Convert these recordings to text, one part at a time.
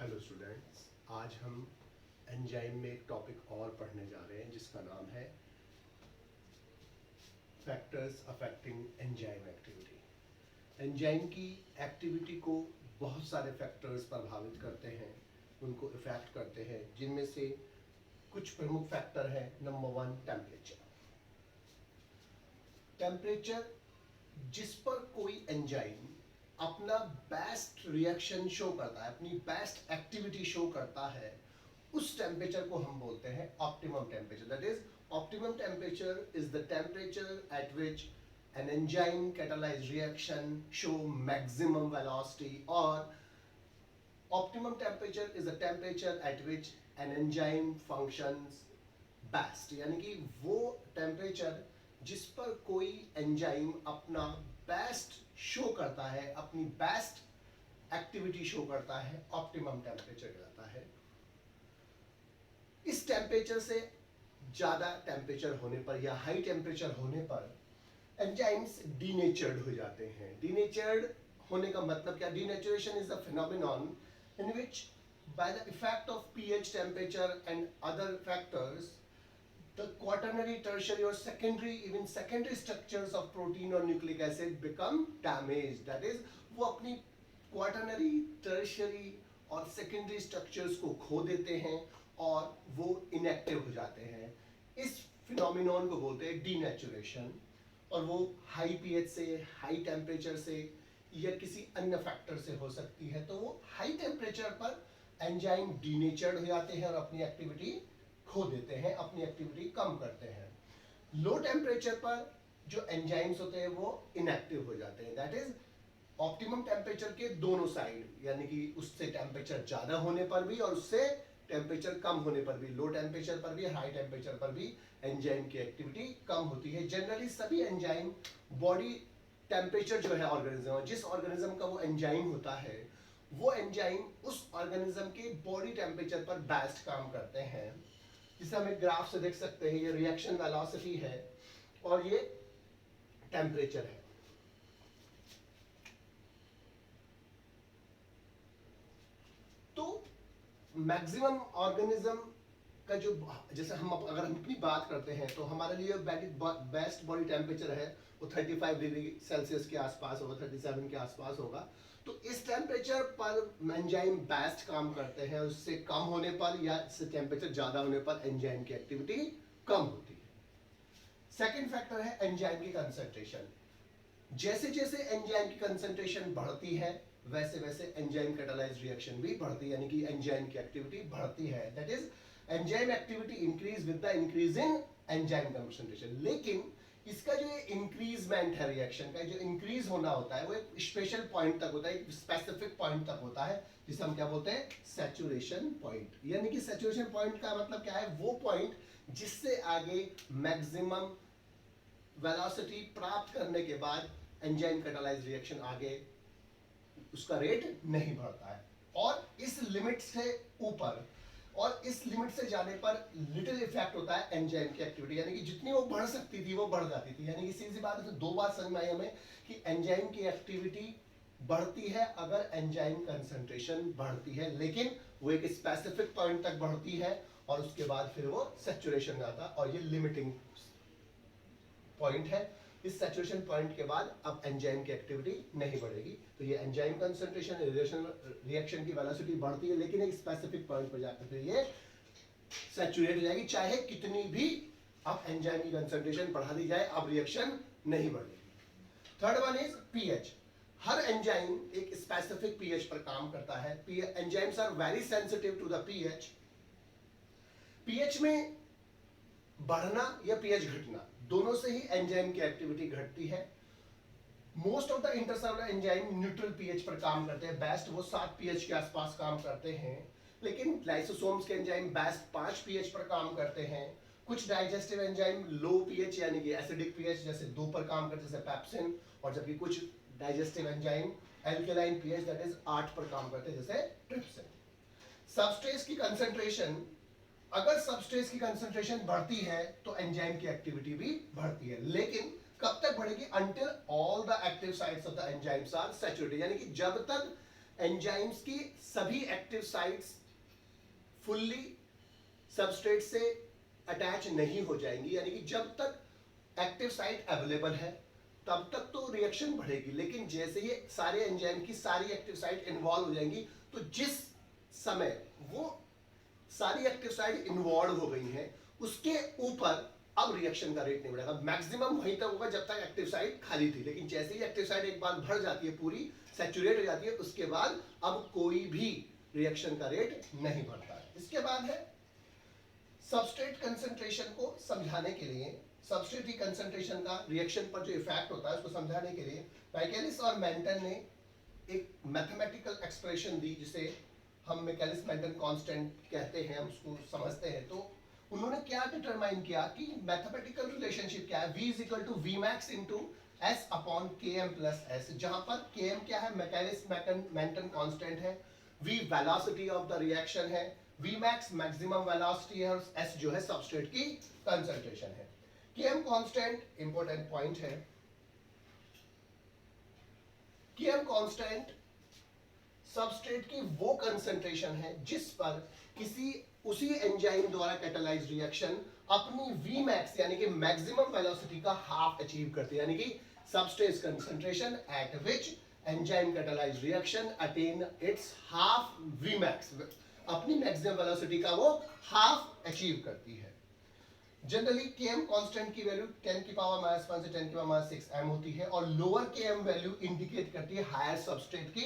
Hello students, आज हम enzyme में एक टॉपिक और पढ़ने जा रहे हैं जिसका नाम है factors affecting enzyme activity. Enzyme की एक्टिविटी को बहुत सारे फैक्टर्स प्रभावित करते हैं, उनको इफेक्ट करते हैं, जिनमें से कुछ प्रमुख फैक्टर है। Number 1, temperature. टेम्परेचर जिस पर कोई एंजाइम अपना बेस्ट रिएक्शन शो करता है, अपनी बेस्ट एक्टिविटी शो करता है, उस टेम्परेचर को हम बोलते हैं optimum temperature. That is optimum temperature is the temperature at which an enzyme catalyzed reaction show maximum velocity, or optimum temperature is the temperature at which an enzyme functions best। यानी कि वो temperature जिस पर कोई enzyme अपना best show करता है, अपनी बेस्ट एक्टिविटी शो करता है, ऑप्टिमम टेम्परेचर कहलाता है। इस टेम्परेचर से ज्यादा टेम्परेचर होने पर या हाई टेम्परेचर होने पर एंजाइम्स डीनेचर्ड हो जाते हैं। डीनेचर्ड होने का मतलब क्या? Denaturation is the phenomenon in which by the effect of pH, temperature and other factors the quaternary, tertiary or secondary, even secondary structures of protein or nucleic acid become damaged। that is वो अपनी quaternary, tertiary और secondary structures को खो देते हैं और वो inactive हो जाते हैं। इस phenomenon को बोलते हैं denaturation, और वो हाई pH से, हाई टेम्परेचर से या किसी अन्य फैक्टर से हो सकती है। तो वो हाई टेम्परेचर पर एंजाइम डीनेचर्ड हो जाते हैं और अपनी एक्टिविटी खो देते हैं, अपनी एक्टिविटी कम करते हैं। लो टेम्परेचर पर जो एंजाइम्स होते हैं वो इनएक्टिव हो जाते हैं। दैट इज ऑप्टिमम टेम्परेचर के दोनों साइड, यानी कि उससे टेम्परेचर ज्यादा होने पर भी और उससे टेम्परेचर कम होने पर भी, लो टेम्परेचर पर भी, हाई टेम्परेचर पर भी एंजाइम की एक्टिविटी कम होती है। जनरली सभी एंजाइम बॉडी टेम्परेचर जो है ऑर्गेनिज्म, जिस ऑर्गेनिज्म का वो एंजाइम होता है, वो एंजाइम उस ऑर्गेनिज्म के बॉडी टेम्परेचर पर बेस्ट काम करते हैं। जिसे हम एक ग्राफ से देख सकते हैं, ये रिएक्शन वेलोसिटी है और ये टेम्परेचर है। तो मैक्सिमम ऑर्गेनिज्म का जो, जैसे हम अगर हम अपनी बात करते हैं तो हमारे लिए बेस्ट बॉडी टेम्परेचर है वो 35 डिग्री सेल्सियस के आसपास होगा, 37 के आसपास होगा। तो इस टेम्परेचर पर एंजाइम बेस्ट काम करते हैं, उससे कम होने पर या इससे टेम्परेचर ज्यादा होने पर एंजाइम की एक्टिविटी कम होती है। सेकेंड फैक्टर है एंजाइम की कंसंट्रेशन। जैसे जैसे एंजाइम की कंसंट्रेशन बढ़ती है वैसे वैसे एंजाइम कैटालाइज्ड रिएक्शन भी बढ़ती है, यानी कि एंजाइम की एक्टिविटी बढ़ती है। That is enzyme activity increase with the increase in enzyme concentration. लेकिन इसका जो इंक्रीजमेंट है, रिएक्शन का जो इंक्रीज होना होता है, वो एक स्पेशल पॉइंट तक होता है, एक स्पेसिफिक पॉइंट तक होता है, जिसे हम क्या बोलते हैं? Saturation point. यानी कि सैचुरेशन पॉइंट का मतलब क्या है? वो पॉइंट जिससे आगे मैक्सिमम वेलोसिटी प्राप्त करने के बाद एंजाइम कैटालाइज्ड रिएक्शन आगे उसका रेट नहीं बढ़ता है। और इस लिमिट से ऊपर और इस लिमिट से जाने पर लिटिल इफेक्ट होता है एंजाइम की एक्टिविटी, यानी कि जितनी वो बढ़ सकती थी वो बढ़ जाती थी। यानी कि सीधी बात है, तो दो बात समझ में आई हमें कि एंजाइम की एक्टिविटी बढ़ती है अगर एंजाइम कंसंट्रेशन बढ़ती है, लेकिन वो एक स्पेसिफिक पॉइंट तक बढ़ती है और उसके बाद फिर वो सैचुरेशन में आता है, और ये लिमिटिंग पॉइंट है। इस सैचुरेशन पॉइंट के बाद अब एंजाइम की एक्टिविटी नहीं बढ़ेगी। तो ये एंजाइम कंसंट्रेशन, रिएक्शन की वेलोसिटी बढ़ती है, लेकिन एक स्पेसिफिक पॉइंट पर जाकर फिर ये सैचुरेट हो जाएगी, चाहे कितनी भी अब एंजाइम की कंसंट्रेशन बढ़ा दी जाए, अब रिएक्शन नहीं बढ़ेगी। Third one is pH. हर एंजाइम एक स्पेसिफिक पीएच पर काम करता है। Enzymes are very sensitive to the pH. PH में बढ़ना या पीएच घटना, दोनों से ही एंजाइम की एक्टिविटी घटती है। Most of the intercellular enzyme neutral pH पर काम करते हैं, बेस्ट वो 7 पीएच के आसपास काम करते हैं। लेकिन लाइसोसोम्स के एंजाइम बेस्ट 5 पीएच पर काम करते हैं। कुछ डाइजेस्टिव एंजाइम लो पीएच यानी कि एसिडिक पीएच जैसे 2 पर काम करते हैं, जैसे पेप्सिन, और जबकि कुछ digestive enzyme alkaline pH that is 8 पर काम करते हैं, जैसे ट्रिप्सिन। सबस्ट्रेट्स की कंसंट्रेशन, अगर सबस्ट्रेट्स की कंसंट्रेशन बढ़ती है तो एंजाइम की एक्टिविटी भी बढ़ती है, लेकिन कब तक बढ़ेगी? Until all the active sites of the enzymes are saturated, यानी कि जब तक एंजाइम्स की सभी एक्टिव साइट्स फुल्ली सबस्ट्रेट से अटैच नहीं हो जाएंगी, यानी कि जब तक एक्टिव साइट अवेलेबल है तब तक तो रिएक्शन बढ़ेगी, लेकिन जैसे ही सारे एंजाइम की सारी एक्टिव साइट इन्वॉल्व हो जाएंगी तो जिस समय वो सारी एक्टिव साइट इन्वॉल्व हो गई हैं उसके ऊपर अब रिएक्शन का रेट नहीं बढ़ेगा। मैक्सिमम वहीं तक होगा जब तक एक्टिव साइट खाली थी, लेकिन जैसे ही एक्टिव साइट एक बार भर जाती है, पूरी सैचुरेट हो जाती है, उसके बाद अब कोई भी रिएक्शन का रेट नहीं बढ़ता है। इसके बाद है सबस्ट्रेट कंसंट्रेशन को समझाने के लिए, सबस्ट्रेट की कंसंट्रेशन का रिएक्शन पर जो इफेक्ट होता है उसको समझाने के लिए माइकेलिस और मेंटन ने एक मैथमेटिकल एक्सप्रेशन दी जिसे हम माइकेलिस मेंटन कांस्टेंट कहते हैं, हम उसको समझते हैं। तो उन्होंने क्या डिटरमाइन किया कि मैथमेटिकल रिलेशनशिप क्या है, V is equal to V max into S upon K M plus S, जहां पर के एम क्या है, माइकेलिस मेंटन कांस्टेंट है, V velocity of the reaction है, V मैक्स मैक्सिमम वेलोसिटी है और S जो है सबस्ट्रेट की कंसंट्रेशन है। Km कांस्टेंट इंपॉर्टेंट पॉइंट है। Km कांस्टेंट सबस्ट्रेट की वो कंसंट्रेशन है जिस पर किसी उसी एंजाइम द्वारा कैटालाइज्ड रिएक्शन अपनी V मैक्स यानी कि मैक्सिमम वेलोसिटी का हाफ अचीव करती है, यानी कि substrate concentration eight which enzyme catalysed reaction attain it's half V max, अपनी मैक्सिमम वेलोसिटी का वो हाफ अचीव करती है। जनरली Km कांस्टेंट की वैल्यू 10 की पावर माइनस 1 से 10 की पावर माइनस 6 m होती है और लोअर Km वैल्यू इंडिकेट करती है हायर सबस्ट्रेट की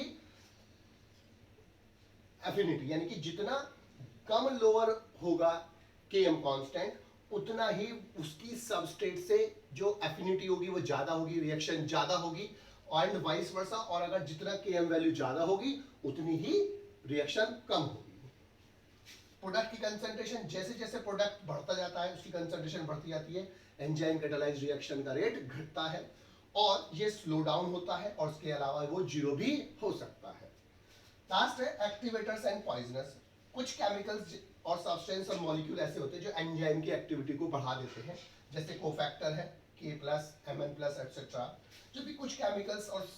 एफिनिटी, यानी कि जितना कम लोअर होगा Km कांस्टेंट उतना ही उसकी सबस्ट्रेट से जो एफिनिटी होगी वो ज्यादा होगी, रिएक्शन ज्यादा होगी एंड वाइस वर्सा, और अगर जितना Km वैल्यू ज्यादा होगी उतनी ही रिएक्शन कम होगी। प्रोडक्ट की कंसंट्रेशन, जैसे जैसे प्रोडक्ट बढ़ता जाता है उसकी कंसंट्रेशन बढ़ती जाती है, एंजाइम कैटालाइज्ड रिएक्शन का रेट घटता है और ये स्लो डाउन होता है और उसके अलावा वो जीरो भी हो सकता है। लास्ट है एक्टिवेटर्स एंड पॉइजनस। कुछ केमिकल्स और सब्सटेंस और मॉलिक्यूल ऐसे होते हैं जो एंजाइम की एक्टिविटी को बढ़ा देते हैं, जैसे कोफैक्टर है K+, Mn+ एक्सेट्रा। जो भी कुछ केमिकल्स और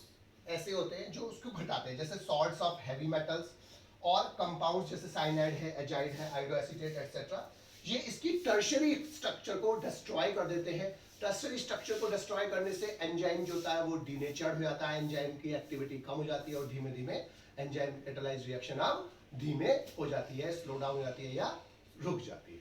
ऐसे होते हैं जो उसको घटाते हैं, जैसे सॉल्ट्स ऑफ हैवी मेटल्स और कंपाउंड्स जैसे साइनाइड है, एजाइड है, आयोडोएसीटेट एक्सेट्रा, ये इसकी टर्शियरी स्ट्रक्चर को डिस्ट्रॉय कर देते हैं। टर्शियरी स्ट्रक्चर को डिस्ट्रॉय करने से एंजाइम जो होता है वो डीनेचर्ड हो जाता है, एंजाइम की एक्टिविटी कम हो जाती है और धीमे धीमे एंजाइम कैटालाइज्ड रिएक्शन अब धीमे हो जाती है, स्लो डाउन हो जाती है या रुक जाती है।